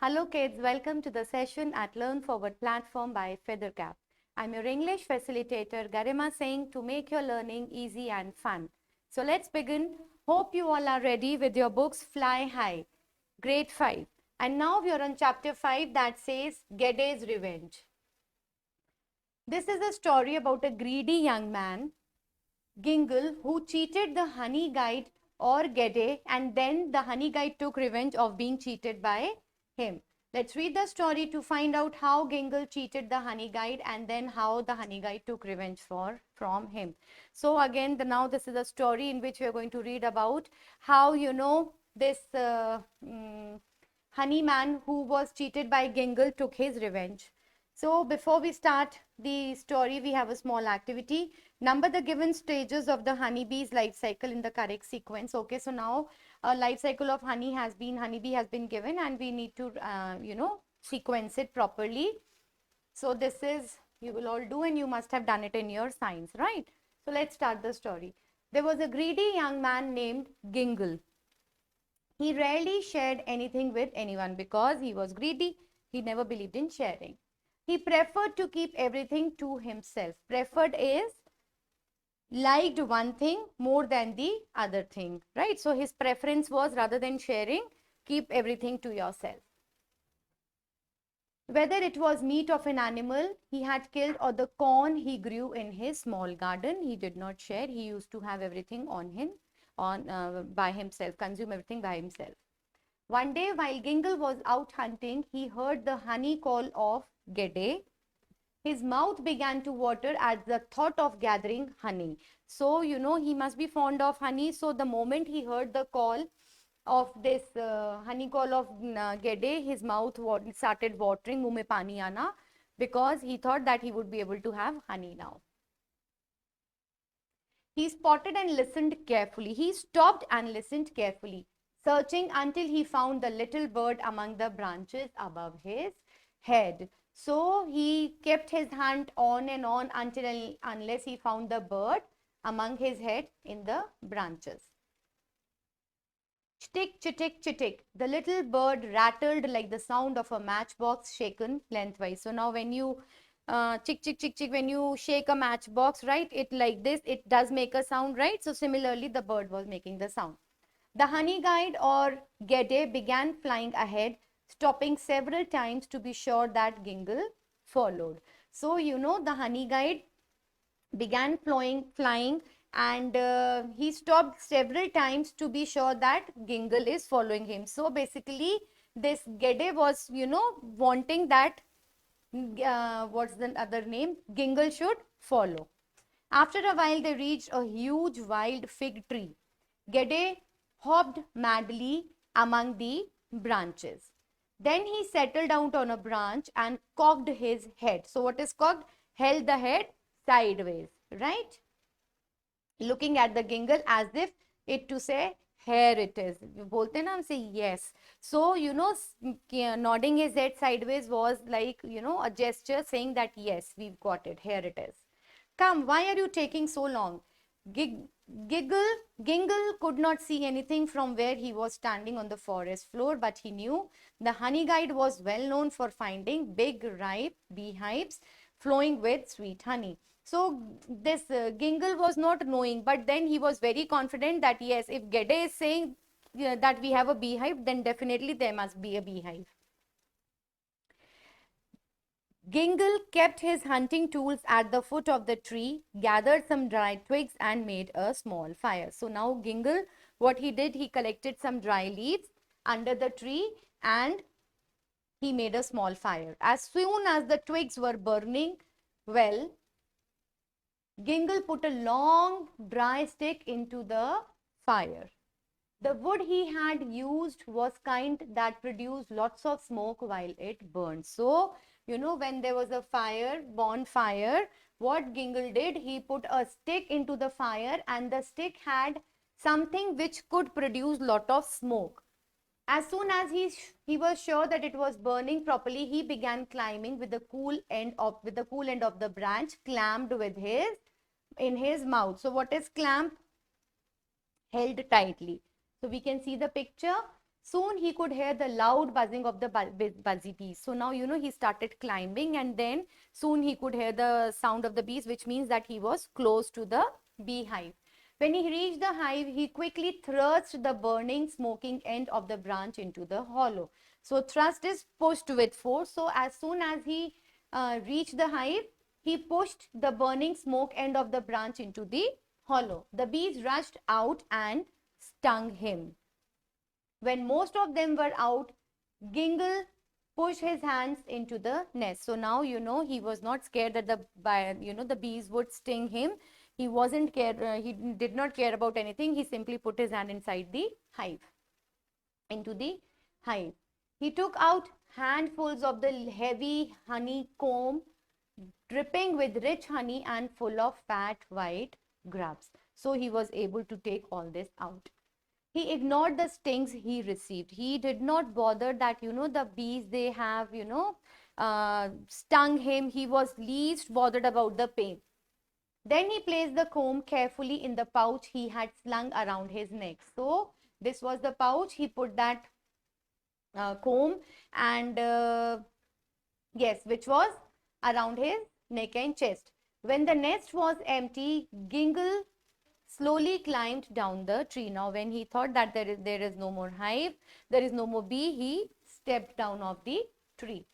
Hello kids, welcome to the session at Learn Forward platform by Feathercap. I'm your English facilitator Garima Singh to make your learning easy and fun. So let's begin. Hope you all are ready with your books Fly High, Grade 5. And now we are on Chapter 5 that says Ngede'S Revenge. This is a story about a greedy young man, Gingle, who cheated the honey guide or Ngede, and then the honey guide took revenge of being cheated by him. Let's read the story to find out how Gingle cheated the honey guide and then how the honey guide took revenge from him. So again, now this is a story in which we are going to read about how, this honey man who was cheated by Gingle took his revenge. So before we start the story, we have a small activity. Number the given stages of the honeybee's life cycle in the correct sequence. Okay, so now a life cycle of honeybee has been given, and we need to, sequence it properly. So this is, you will all do, and you must have done it in your science, right? So let's start the story. There was a greedy young man named Gingle. He rarely shared anything with anyone because he was greedy. He never believed in sharing. He preferred to keep everything to himself. Preferred is liked one thing more than the other thing, right? So his preference was, rather than sharing, keep everything to yourself. Whether it was meat of an animal he had killed or the corn he grew in his small garden, he did not share. He used to have everything on him, by himself, consume everything by himself. One day, while Gingle was out hunting, he heard the honey call of Ngede. His mouth began to water at the thought of gathering honey. So, he must be fond of honey. So, the moment he heard the call of this honey call of Ngede, his mouth started watering, muh mein pani aana, because he thought that he would be able to have honey now. He spotted and listened carefully. He stopped and listened carefully, searching until he found the little bird among the branches above his head. So he kept his hunt on and on unless he found the bird among his head in the branches. Chitik, chitik, chitik. The little bird rattled like the sound of a matchbox shaken lengthwise. So now when you chick, chick, chick, chick, when you shake a matchbox, right, it like this, it does make a sound, right? So similarly, the bird was making the sound. The honey guide or Ngede began flying ahead, stopping several times to be sure that Gingle followed. So, the honey guide began flying, and he stopped several times to be sure that Gingle is following him. So basically, this Ngede was, wanting that, what's the other name? Gingle should follow. After a while, they reached a huge wild fig tree. Ngede hopped madly among the branches. Then he settled down on a branch and cocked his head. So what is cocked? Held the head sideways, right? Looking at the Gingle as if it to say, here it is. बोलते ना हम say yes. So, nodding his head sideways was like, a gesture saying that yes, we've got it. Here it is. Come, why are you taking so long? Gingle could not see anything from where he was standing on the forest floor, but he knew the honey guide was well known for finding big, ripe beehives flowing with sweet honey. So this Gingle was not knowing, but then he was very confident that yes, if Ngede is saying that we have a beehive, then definitely there must be a beehive. Gingle kept his hunting tools at the foot of the tree, gathered some dry twigs and made a small fire. So now Gingle, what he did, he collected some dry leaves under the tree and he made a small fire. As soon as the twigs were burning well, Gingle put a long dry stick into the fire. The wood he had used was kind that produced lots of smoke while it burned. So, when there was a bonfire, what Gingle did, he put a stick into the fire and the stick had something which could produce lot of smoke. As soon as he was sure that it was burning properly, he began climbing with the cool end of the branch clamped in his mouth. So what is clamp? Held tightly. So we can see the picture. Soon he could hear the loud buzzing of the buzzy bees. So now, he started climbing, and then soon he could hear the sound of the bees, which means that he was close to the beehive. When he reached the hive, he quickly thrust the burning, smoking end of the branch into the hollow. So thrust is pushed with force. So as soon as he reached the hive, he pushed the burning smoke end of the branch into the hollow. The bees rushed out and stung him. When most of them were out, Gingle pushed his hands into the nest. So now, he was not scared that the bees would sting him. He wasn't care. He did not care about anything. He simply put his hand inside the hive, into the hive. He took out handfuls of the heavy honeycomb, dripping with rich honey and full of fat white grubs. So he was able to take all this out. He ignored the stings he received. He did not bother that, the bees, they have, stung him. He was least bothered about the pain. Then he placed the comb carefully in the pouch he had slung around his neck. So this was the pouch. He put that comb, and yes, which was around his neck and chest. When the nest was empty, Gingle slowly climbed down the tree. Now, when he thought that there is no more hive, there is no more bee, he stepped down off the tree.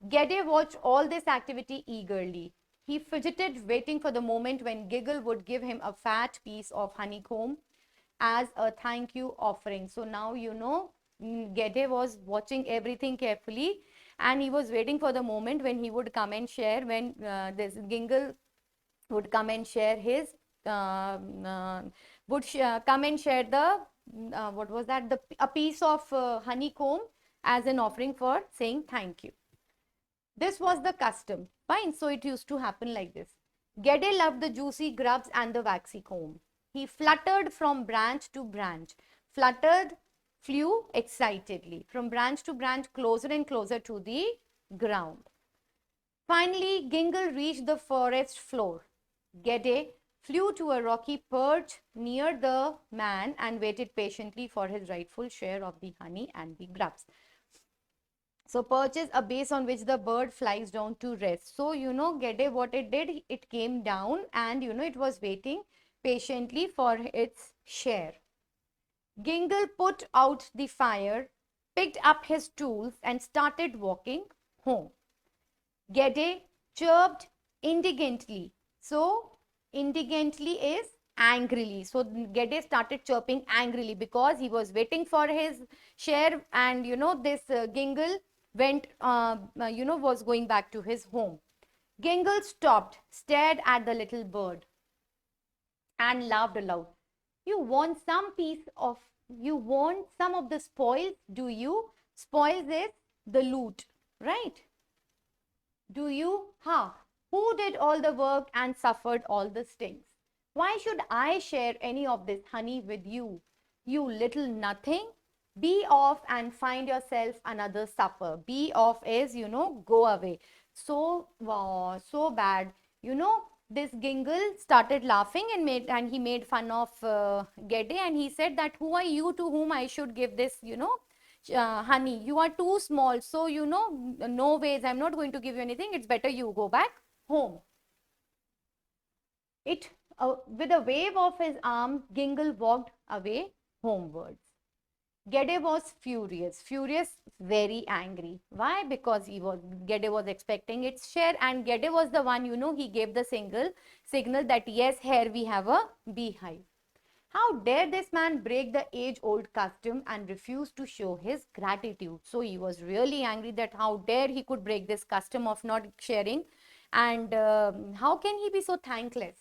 Ngede watched all this activity eagerly. He fidgeted, waiting for the moment when Giggle would give him a fat piece of honeycomb as a thank you offering. So now, Ngede was watching everything carefully, and he was waiting for the moment when he would come and share, when this Gingle would come and share his come and share the what was that, a piece of honeycomb as an offering for saying thank you. This was the custom. Fine. So it used to happen like this. Ngede loved the juicy grubs and the waxy comb. He fluttered from branch to branch. Fluttered, flew excitedly from branch to branch, closer and closer to the ground. Finally, Gingle reached the forest floor. Ngede flew to a rocky perch near the man and waited patiently for his rightful share of the honey and the grubs. So perch is a base on which the bird flies down to rest. So, Ngede, what it did, it came down and, it was waiting patiently for its share. Gingle put out the fire, picked up his tools and started walking home. Ngede chirped indignantly. So, indignantly is angrily. So, Ngede started chirping angrily because he was waiting for his share, and, this Gingle went, was going back to his home. Gingle stopped, stared at the little bird and laughed aloud. You want some of the spoils, do you? Spoils is the loot, right? Do you? Who did all the work and suffered all the stings? Why should I share any of this honey with you? You little nothing. Be off and find yourself another supper. Be off is, go away. So, wow, so bad. This Gingle started laughing and he made fun of Ngede, and he said that who are you to whom I should give this, honey? You are too small. So, no ways. I'm not going to give you anything. It's better you go back home. With a wave of his arm, Gingle walked away homewards. Ngede was furious, very angry. Why? Because Ngede was expecting its share, and Ngede was the one, he gave the signal that yes, here we have a beehive. How dare this man break the age-old custom and refuse to show his gratitude? So he was really angry that how dare he could break this custom of not sharing, and how can he be so thankless?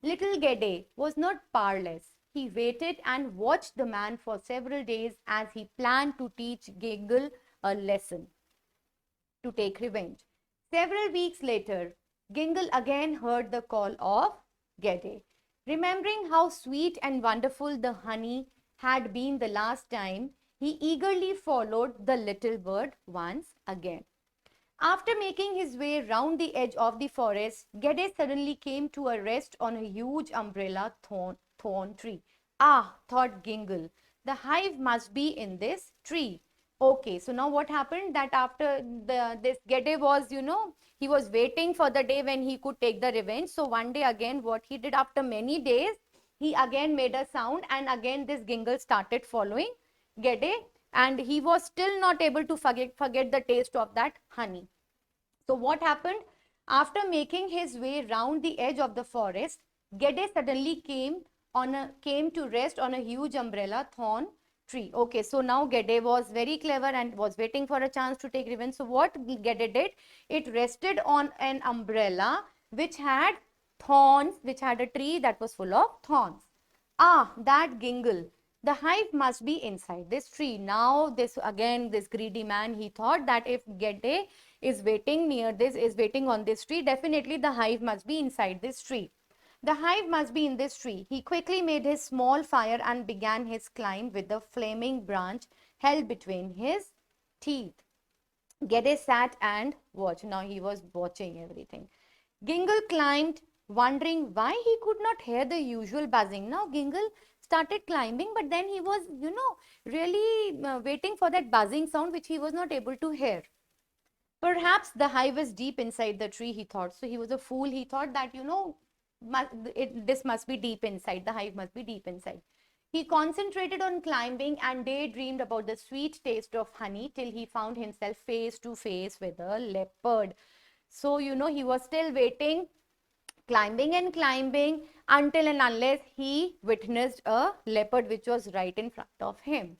Little Ngede was not powerless. He waited and watched the man for several days as he planned to teach Gingle a lesson, to take revenge. Several weeks later, Gingle again heard the call of Ngede. Remembering how sweet and wonderful the honey had been the last time, he eagerly followed the little bird once again. After making his way round the edge of the forest, Ngede suddenly came to a rest on a huge umbrella thorn tree. Ah, thought Gingle, The hive must be in this tree. Okay, so now what happened that after this Gede was, he was waiting for the day when he could take the revenge. So one day again, what he did after many days, he again made a sound, and again this Gingle started following Gede, and he was still not able to forget the taste of that honey. So what happened? After making his way round the edge of the forest, Gede suddenly came to rest on a huge umbrella thorn tree. Okay, so now Gede was very clever and was waiting for a chance to take revenge. So what Gede did? It rested on an umbrella which had thorns, which had a tree that was full of thorns. Ah, that Gingle. The hive must be inside this tree. Now, this greedy man, he thought that if Gede is waiting on this tree, definitely the hive must be inside this tree. The hive must be in this tree. He quickly made his small fire and began his climb with the flaming branch held between his teeth. Gede sat and watched. Now he was watching everything. Gingle climbed, wondering why he could not hear the usual buzzing. Now Gingle started climbing, but then he was, really waiting for that buzzing sound which he was not able to hear. Perhaps the hive was deep inside the tree, he thought. So he was a fool. He thought that, this must be deep inside. The hive must be deep inside. He concentrated on climbing and daydreamed about the sweet taste of honey till he found himself face to face with a leopard. So, he was still waiting, climbing and climbing until and unless he witnessed a leopard which was right in front of him.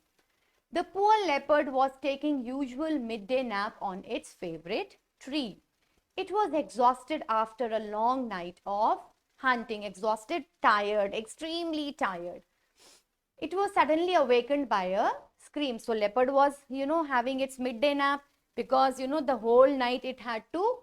The poor leopard was taking usual midday nap on its favorite tree. It was exhausted after a long night of hunting, exhausted, tired, extremely tired. It was suddenly awakened by a scream. So leopard was, having its midday nap because, the whole night it had to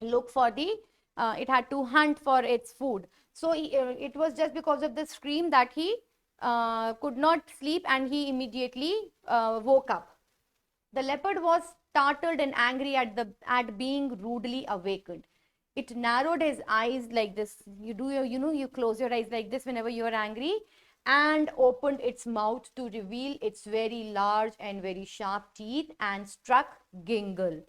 look for it had to hunt for its food. So it was just because of the scream that he could not sleep, and he immediately woke up. The leopard was startled and angry at being rudely awakened. It narrowed his eyes like this. You close your eyes like this whenever you are angry, and opened its mouth to reveal its very large and very sharp teeth and struck Gingle,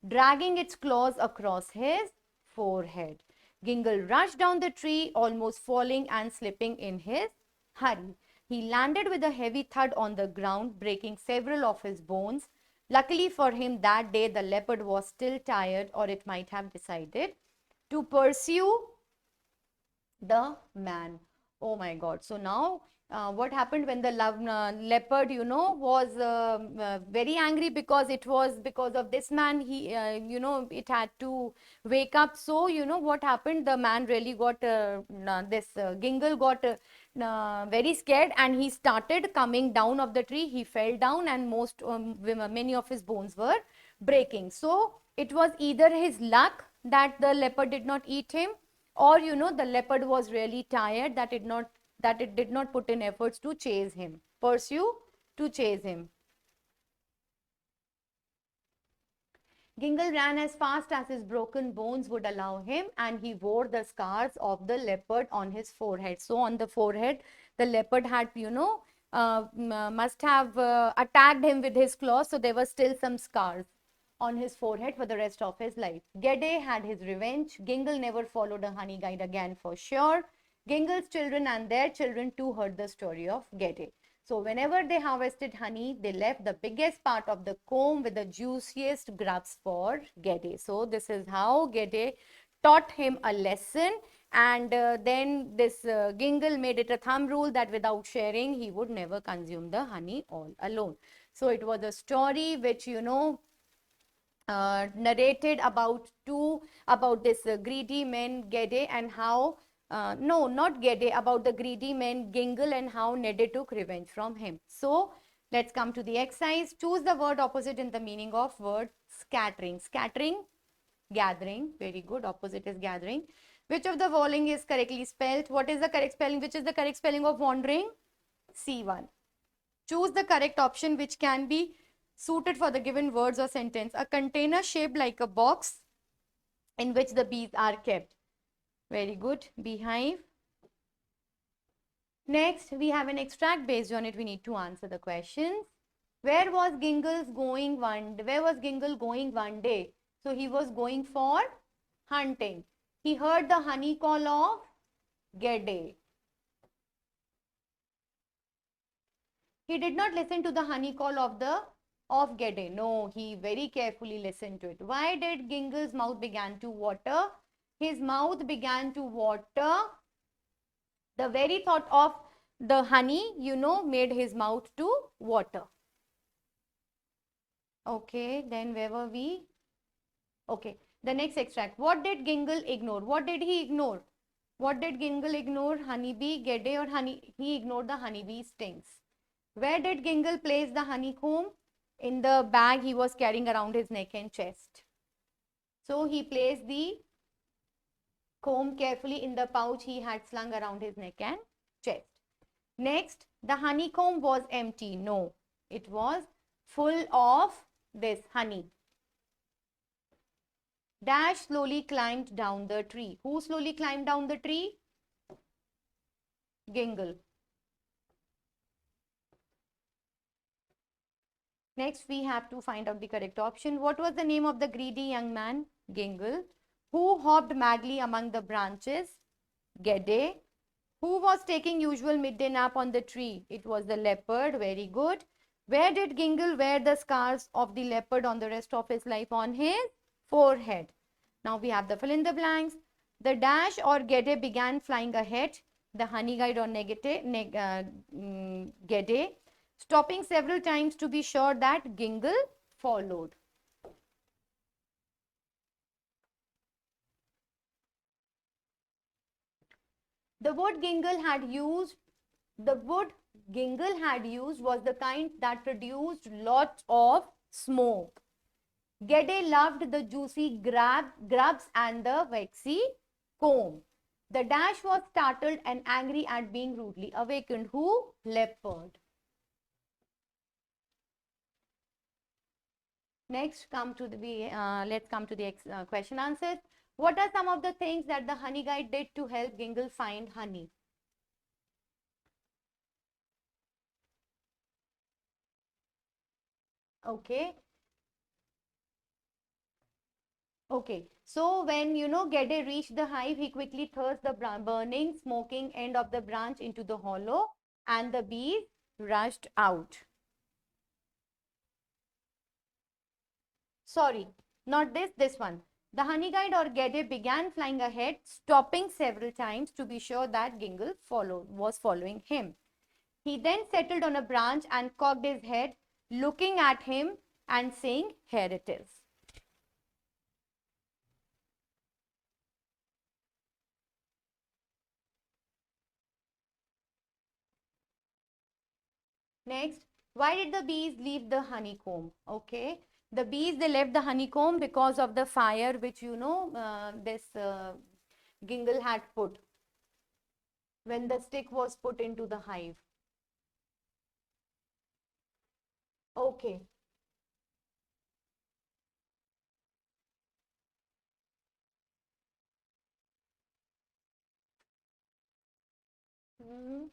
dragging its claws across his forehead. Gingle rushed down the tree, almost falling and slipping in his hurry. He landed with a heavy thud on the ground, breaking several of his bones. Luckily for him, that day the leopard was still tired, or it might have decided to pursue the man. Oh my God. So now what happened when the leopard, was very angry because it was because of this man, it had to wake up. So, what happened? The man really got, Gingle got very scared, and he started coming down of the tree. He fell down, and many of his bones were breaking. So it was either his luck that the leopard did not eat him, or the leopard was really tired that it did not put in efforts to chase him, to chase him. Gingle ran as fast as his broken bones would allow him, and he wore the scars of the leopard on his forehead. So on the forehead, the leopard had, must have attacked him with his claws. So there were still some scars on his forehead for the rest of his life. Gede had his revenge. Gingle never followed a honey guide again for sure. Gingle's children and their children too heard the story of Gede. So whenever they harvested honey, they left the biggest part of the comb with the juiciest grubs for Gede. So this is how Gede taught him a lesson, and then this Gingle made it a thumb rule that without sharing, he would never consume the honey all alone. So it was a story which, narrated about this greedy men Gede, and how no, not Gede, about the greedy men Gingle, and how Nede took revenge from him. So let's come to the exercise. Choose the word opposite in the meaning of word scattering. Scattering, gathering. Very good. Opposite is gathering. Which of the following is correctly spelled? What is the correct spelling? Which is the correct spelling of wandering? C1. Choose the correct option which can be suited for the given words or sentence. A container shaped like a box in which the bees are kept. Very good. Beehive. Next, we have an extract. Based on it, we need to answer the questions. Where was Where was Gingle going one day? So he was going for hunting. He heard the honey call of Gede. He did not listen to the honey call of Gede. No, he very carefully listened to it. Why did Gingle's mouth began to water? His mouth began to water. The very thought of the honey, made his mouth to water. Okay, then where were we? Okay, the next extract. What did Gingle ignore? What did he ignore? What did Gingle ignore? Honeybee, Gede, or honey? He ignored the honeybee stings. Where did Gingle place the honeycomb? In the bag he was carrying around his neck and chest. So he placed the comb carefully in the pouch he had slung around his neck and chest. Next, the honeycomb was empty. No, it was full of this honey. Dash slowly climbed down the tree. Who slowly climbed down the tree? Gingle. Next, we have to find out the correct option. What was the name of the greedy young man? Gingle. Who hopped madly among the branches? Gede. Who was taking usual midday nap on the tree? It was the leopard. Very good. Where did Gingle wear the scars of the leopard on the rest of his life? On his forehead. Now we have the fill in the blanks. The dash or Gede began flying ahead. The honey guide or Gede, stopping several times to be sure that Gingle followed. The wood Gingle had used was the kind that produced lots of smoke. Gede loved the juicy grubs and the waxy comb. The dash was startled and angry at being rudely awakened. Who? Leopard. Next, let's come to the question answers. What are some of the things that the honey guide did to help Gingle find honey? Okay. Okay. So when Gede reached the hive, he quickly thrust the burning, smoking end of the branch into the hollow, and the bees rushed out. Sorry, not this one. The honey guide or Gede began flying ahead, stopping several times to be sure that Gingle was following him. He then settled on a branch and cocked his head, looking at him and saying, "Here it is." Next, why did the bees leave the honeycomb? Okay, the bees, they left the honeycomb because of the fire which this Gingle had put when the stick was put into the hive. Okay. Hmm.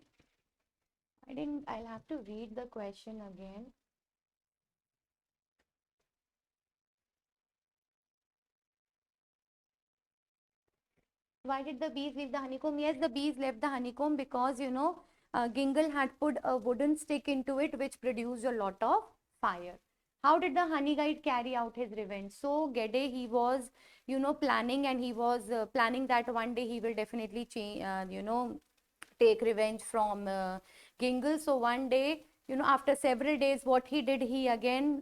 I'll have to read the question again. Why did the bees leave the honeycomb? Yes, the bees left the honeycomb because, Gingle had put a wooden stick into it which produced a lot of fire. How did the honey guide carry out his revenge? So, Gede, he was, planning, and he was planning that one day he will definitely take revenge from Gingle. So, one day, after several days, what he did, he again,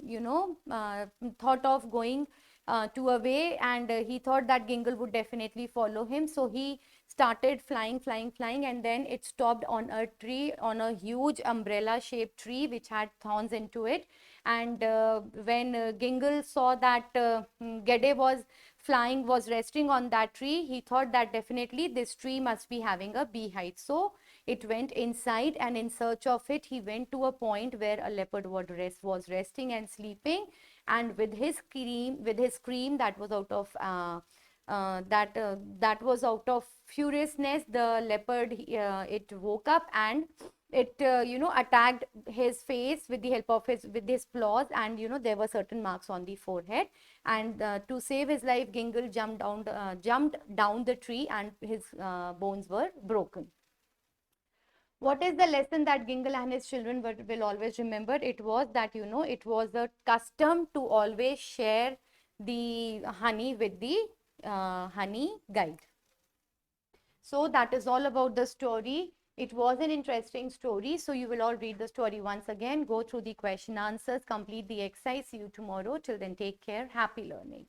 thought of going to a way, and he thought that Gingle would definitely follow him. So he started flying, and then it stopped on a tree, on a huge umbrella shaped tree which had thorns into it. And when Gingle saw that Gede was resting on that tree, he thought that definitely this tree must be having a beehive. So it went inside, and in search of it, he went to a point where a leopard was resting and sleeping, and with his scream that was out of that was out of furiousness. The leopard, it woke up and it attacked his face with the help of his claws, and there were certain marks on the forehead. And to save his life, Gingle jumped down the tree, and his bones were broken. What is the lesson that Gingle and his children will always remember? It was that, it was a custom to always share the honey with the honey guide. So that is all about the story. It was an interesting story. So you will all read the story once again, go through the question answers, complete the exercise. See you tomorrow. Till then, take care. Happy learning.